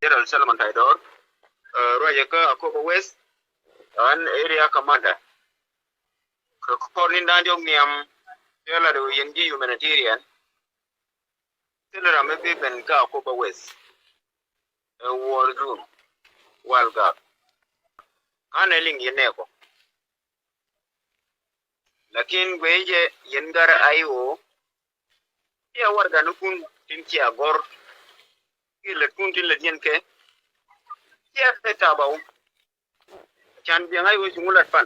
General Solomon Taidor, Royaka Akoba West, an area commander. Calling down young Niam, Yella the Yengi humanitarian, Tiller maybe Benka Akoba West, a war room, wild gap. Anneling Yeneko. Lakin Weje Yengara Io, here what Ganukun Tintia Gor, Ilakun Tilajenke, here the Tabao, can be I was Mulat Fan.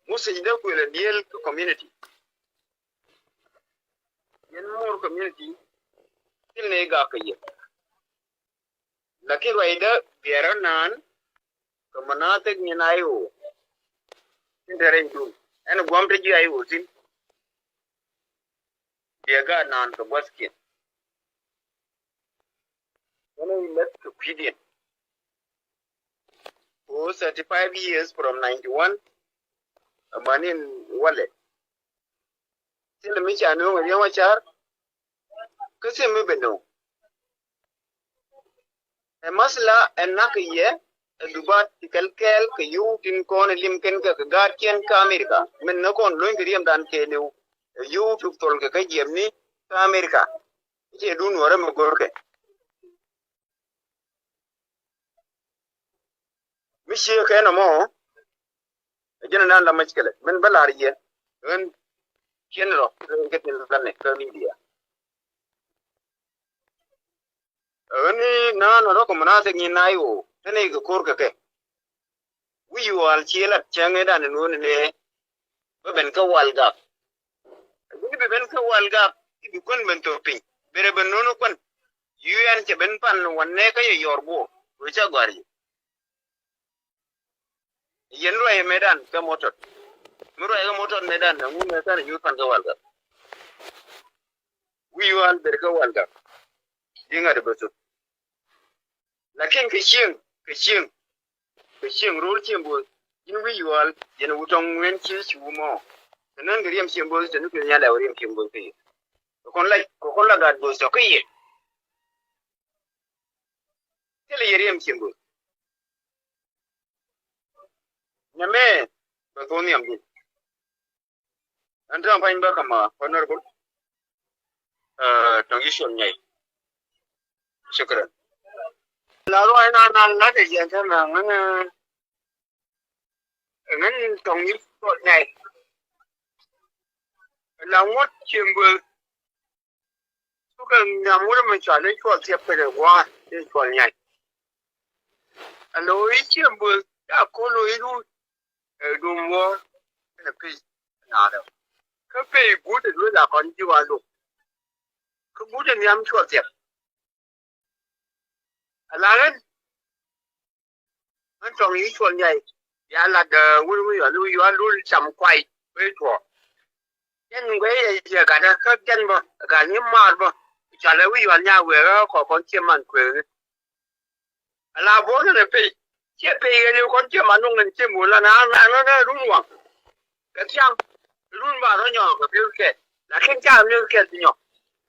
Most of them will deal to community. In more community, still Negaka yet. Lucky rider, there are none, Kamanatek Ninayo, in the rain too, and a Guamtaji I was in. There got none to Baskin. When we left to Pidian, for 35 years from 91. A man in wallet. Still, me I know when you watch her. Cause you maybe know. A masla and knock a year. A dubat tikalkel, ka you tin con a limken, ka guardian ka America. Men no con loingrium than Kelu. You took Tolka Yemni, ka America. You do know a gorke. Monsieur Canamo. General Lamachkele, Men Balaria, when General getting the media. Only none of nothing in Io, then a corke. We you all chill at Changan and one day, Benka Walgap. We Benka Walgap, if you couldn't to ping. Very no one. You and Chabenpan, one neck your bow, which are got you. Yenro Medan, come motor. Mura motor Medan, and we met you can go walk. We all better go walk. Ding at the bus. Lakin Kishing, roll chimbles, in we you all, in a wutong when cheese you more. The non grim symbols, the nuclear rim symbol. Like Coca that goes to Kay. Tell a rim symbol. Yame, but only a bit. And Tom Pine Bakama, honorable Tongishan Yay. Sugar. Laro and not a gentleman, and then Tongi for night. Along what Jimble took a woman challenge for separate one is for night. And Louis Jimble, Akolo. Do more in a piece. Another. Compare good and good upon you are look. Good and yam short yet. Aladdin? And from each one, yay. Yalla the will you are losing some quite wait for. Then way you got a curtain, a gun in marble, which I know you are now wear for Conchaman query. Allow more than a pay. Chepe you continue Manung and Timula and another room. That's young. Room Baronio, the Bilke. La Kinka Milk, you know.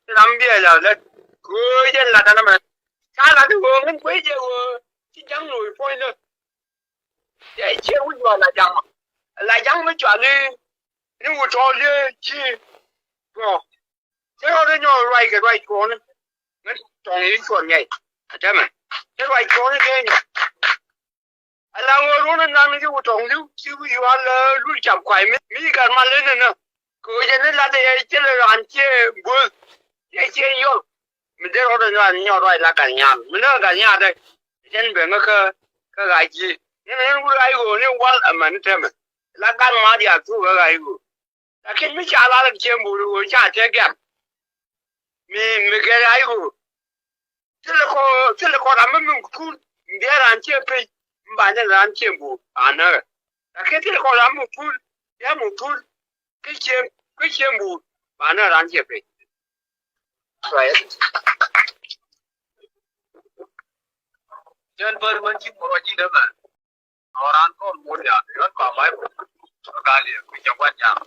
Lambia, let good and Latanaman. Kala the woman, wait, you were young pointer. Yeah, here we are like young. Like young with Johnny. You would all you, go. Say all in your right corner. Let's turn it for me. Damn it. The right corner again. Allow a run and you would only see you all look up quite me got my linen. Go in the chiller and chair, good. They say you. There are your right like a yam. Minaga, then Bengaka, Kagaji. Then will I go only one a man. Like Madia, too, where I go. I can meet a lot of Chambu, which I take him. Me, Miguel, I go. Teleco, I'm a cool. There and cheapy. Banana and Chambu, I know. I can't tell I'm a fool. Yamu, Kishambu, Banana and cheapy. Right. John Berman, you for a or uncle Modia, not by my Galia, which are one young.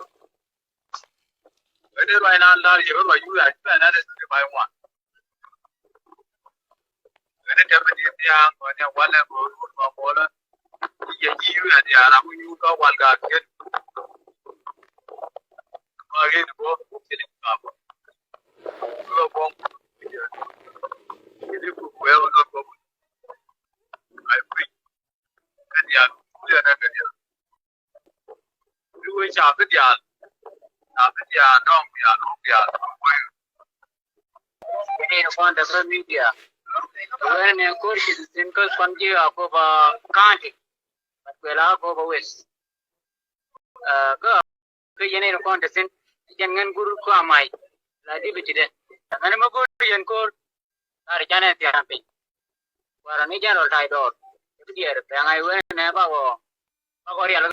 Whether I know you, I spend that by one. ne wala ko la ye jiu ya na mu yu ka wal ga ke ma ge ko ke ni ka ko ko ye ku ko ya ko ai ku ka ya ku ya na ka ya ku cha ka ya na ka ya dong ya ini no the media when en course simple panji ako ba kanti wala ko ba wes ke yene no kon desen jangan guru ko amai la di bitide ngane ma ko yen ko ar jane ti ampe wara ni jano tai do ti er pe ngai we ne ba ko ri ala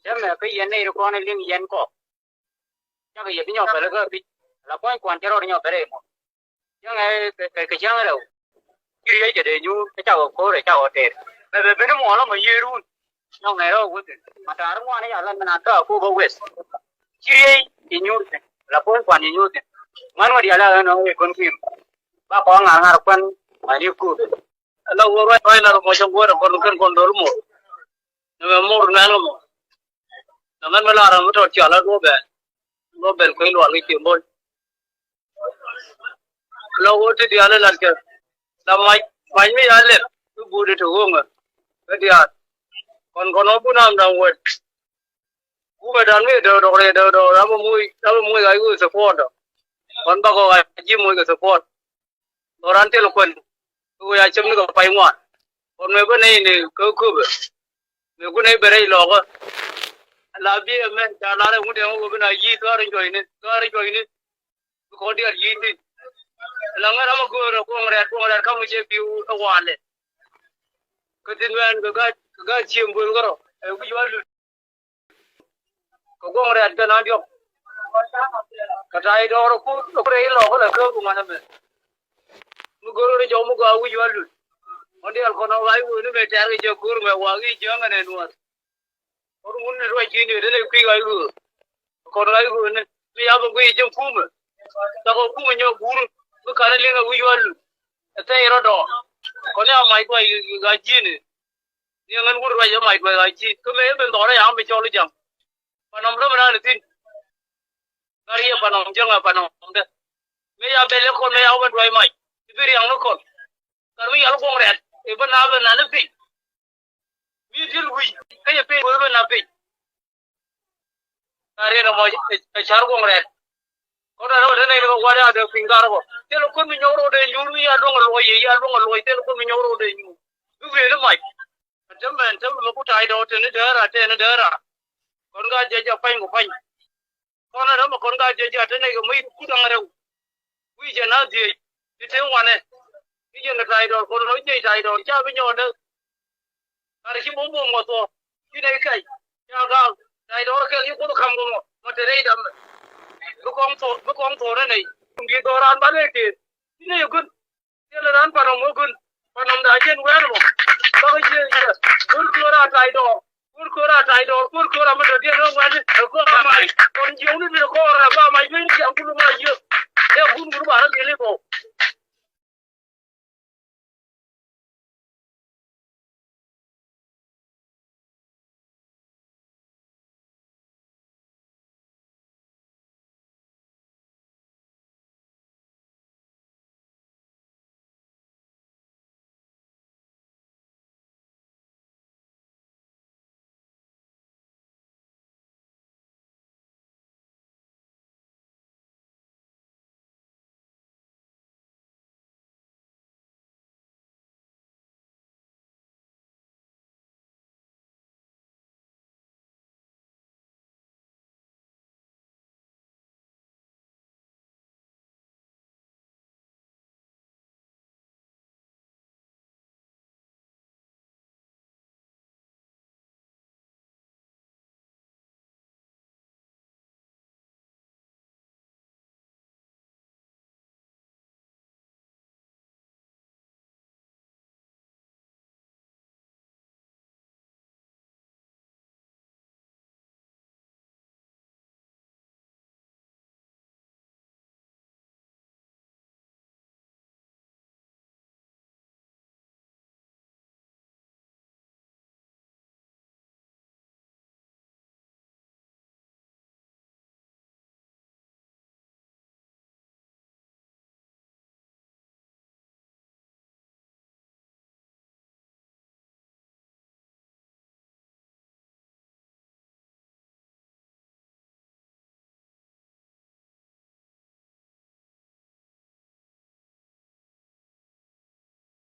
jame ke yene no kon ling yen ko ya ke ye nyo pe la ko bi la ko kwan chero nyo pe re mo yang ke chang đâu kia cái đấy nhu cái cháu cô để cháu để về nó mua nó mà nhiều luôn trong này đâu có mà trả nó mua này là mình ăn đó cô vô west kia thì nhu là con quan thì nhu mà nó đi là nó cái con kim ba con ngang con mà đi cô là vô rồi là một trong cô là con đồ mua nhưng mà mua nó nó mà là nó cho chả là đồ bền cái loại cái tiền bôi lâu thì đi ăn là cái là mày mới ăn lên cứ bù để thử uống à cái đi ăn còn nó bún làm đâu vậy cú phải đàn với đồ nó mua cái support đó còn bao giờ chỉ mua cái support đồ ăn thì là quần tôi ai chấm nó phải ngoan còn mấy cái này thì cứ mấy cái này bể lò cơ là bia men chả là cũng đều có cái này gì tôi rồi này có đi ăn gì thì là ngay đó mà cô ngài không có chơi phiêu ở ngoài này cái tin quen cái chiêm buồn cái rồi cái gì vậy cô ngài cái nào được cái trái đó cô đấy lo cái là cơ của mình mà cô rồi cho mua cái gì vậy còn đi ăn con nào vậy nó về trả cái cho cô mà qua cái chuyện này luôn cô muốn rồi chuyện này để quy cái còn cái này bây giờ mà quy trong phum tao có phum nhiều phum cái này liên là quy vào thế rồi đó còn nếu mày quay cái gì nữa nhưng anh cũng phải cho mày quay cái gì cái mấy bên đó là anh bị cho lấy chồng và nằm đó mà nó tin cái gì mà nằm chẳng là mà nằm đấy mấy giờ bên con mấy ông bên quay mày thì bây giờ nó còn cái mấy ông con rẹt thì bên nào bên nào nó bị vì thiếu quy cái gì bên nào bị cái này là mọi cái cháo con rẹt còn đâu thế này nó qua đây được phình ra rồi thế nó con mình nhau rồi đây nhú ya đông rồi thế nó con mình nhau rồi đây nhú cứ về nó mày chấm nó cũng trái đâu thế nó đỡ ra con gái chơi chơi phanh của phanh con nó mà con gái chơi chơi thế này có mấy cú đằng đâu quý giờ nó gì thì thế ngoài này cái giờ nó trái đâu con nói chơi trái đâu cha với nhau đâu cái khi bố một tổ cái này cái cha gạo trái đó cái con nó không có mà thế đây đâm bố con thổ này đi đồ ăn bán cái gì này cũng cái là ăn phần ông cũng phần ông đã trên quen rồi bao nhiêu cuốn cua ra trái đồ cuốn cua ra mà được tiền không ăn có mày còn nhiều nữa có ra ba mày mới chẳng cũng mà nhiều theo cũng bảo nó đi lên bộ